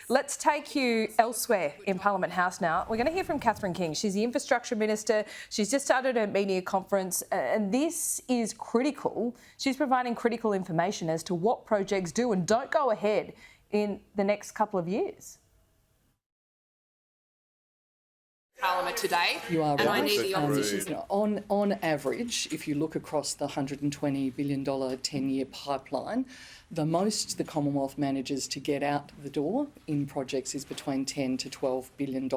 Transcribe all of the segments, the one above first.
Let's take you elsewhere in Parliament House now. We're going to hear from Catherine King. She's the Infrastructure Minister. She's just started a media conference, and this is critical. She's providing critical information as to what projects do and don't go ahead in the next couple of years. Parliament today. You are and right. I need the opposition. On average, if you look across the $120 billion 10-year pipeline, the most the Commonwealth manages to get out the door in projects is between $10 to $12 billion,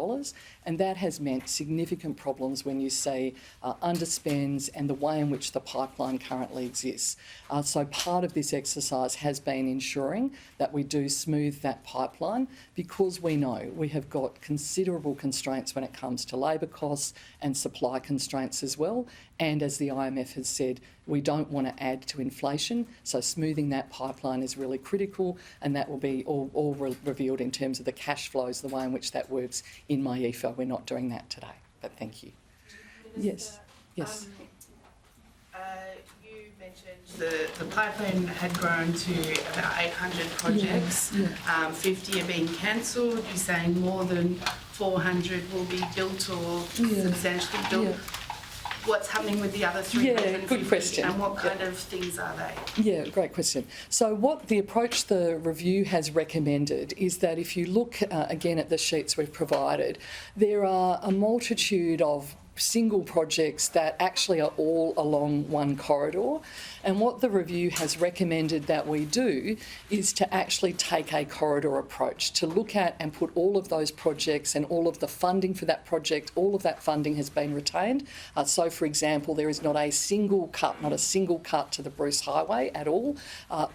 and that has meant significant problems when you see underspends and the way in which the pipeline currently exists. So part of this exercise has been ensuring that we do smooth that pipeline, because we know we have got considerable constraints when it comes to labour costs and supply constraints as well. And as the IMF has said, we don't want to add to inflation, so smoothing that pipeline is really critical, and that will be all revealed in terms of the cash flows, the way in which that works in my EFA. We're not doing that today, but thank you. Yes. You mentioned the pipeline had grown to about 800 projects. 50 are being cancelled. You're saying more than 400 will be built or substantially built. What's happening with the other 350? Good question. And what kind of things are they? Yeah, great question. So what the approach the review has recommended is that if you look again at the sheets we've provided, there are a multitude of single projects that actually are all along one corridor. And what the review has recommended that we do is to actually take a corridor approach, to look at and put all of those projects and all of the funding for that project, all of that funding has been retained. So, for example, there is not a single cut to the Bruce Highway at all.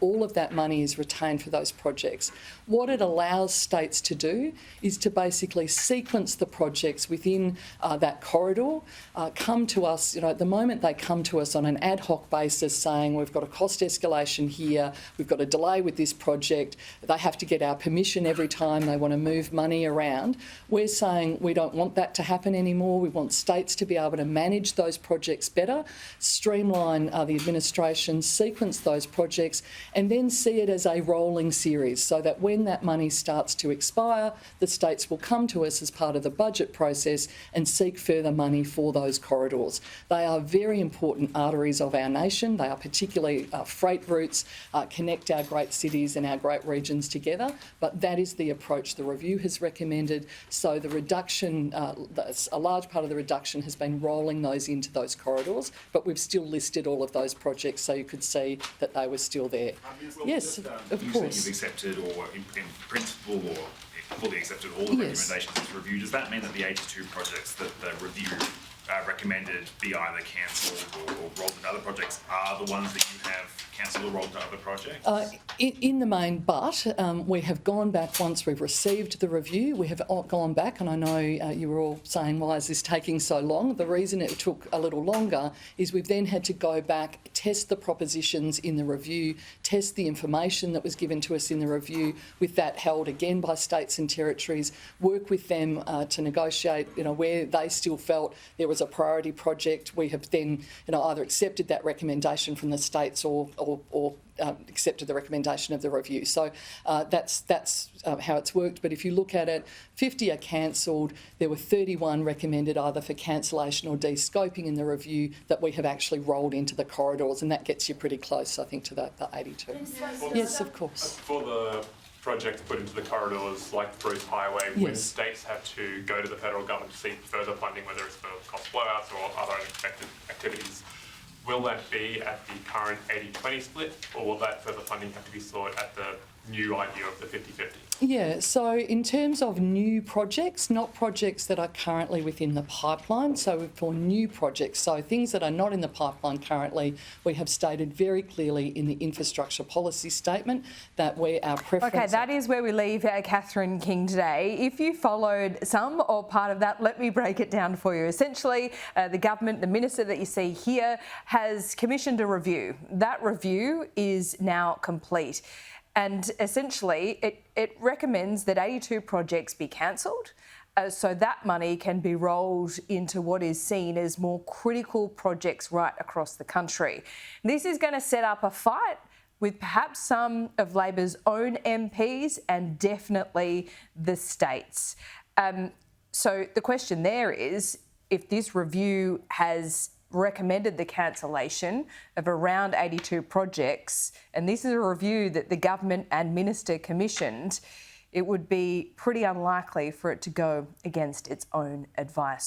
All of that money is retained for those projects. What it allows states to do is to basically sequence the projects within that corridor, come to us, at the moment they come to us on an ad hoc basis saying we've got a cost escalation here, we've got a delay with this project, they have to get our permission every time they want to move money around. We're saying we don't want that to happen anymore. We want states to be able to manage those projects better, streamline the administration, sequence those projects, and then see it as a rolling series, so that when that money starts to expire, the states will come to us as part of the budget process and seek further money for those corridors. They are very important arteries of our nation. They are particularly freight routes, connect our great cities and our great regions together, but that is the approach the review has recommended. So the reduction, a large part of the reduction has been rolling those into those corridors, but we've still listed all of those projects so you could see that they were still there. Yes, of course. You've accepted, or in principle, or fully accepted all the recommendations of the review. Does that mean that the 82 projects that the review recommended be either cancelled or rolled into other projects are the ones that you have cancelled or rolled to other projects? In the main, but we have gone back once we've received the review. We have gone back, and I know you were all saying, why is this taking so long? The reason it took a little longer is we've then had to go back, test the propositions in the review, test the information that was given to us in the review, with that held again by states and territories, work with them to negotiate, where they still felt there was a priority project. We have then, either accepted that recommendation from the states or accepted the recommendation of the review. So that's how it's worked. But if you look at it, 50 are cancelled. There were 31 recommended either for cancellation or de-scoping in the review that we have actually rolled into the corridors, and that gets you pretty close, I think, to the 82. Yes, of course. For the projects put into the corridors like the Bruce Highway, when states have to go to the federal government to seek further funding, whether it's for cost blowouts or other unexpected activities, will that be at the current 80-20 split, or will that further funding have to be sought at the new idea of the 50-50? Yeah, so in terms of new projects, not projects that are currently within the pipeline, so for new projects, so things that are not in the pipeline currently, we have stated very clearly in the infrastructure policy statement that our preference... Okay, that is where we leave Catherine King today. If you followed some or part of that, let me break it down for you. Essentially, the government, the minister that you see here, has commissioned a review. That review is now complete. And essentially, it recommends that 82 projects be cancelled so that money can be rolled into what is seen as more critical projects right across the country. This is going to set up a fight with perhaps some of Labor's own MPs and definitely the states. So the question there is, if this review has recommended the cancellation of around 82 projects, and this is a review that the government and minister commissioned, it would be pretty unlikely for it to go against its own advice.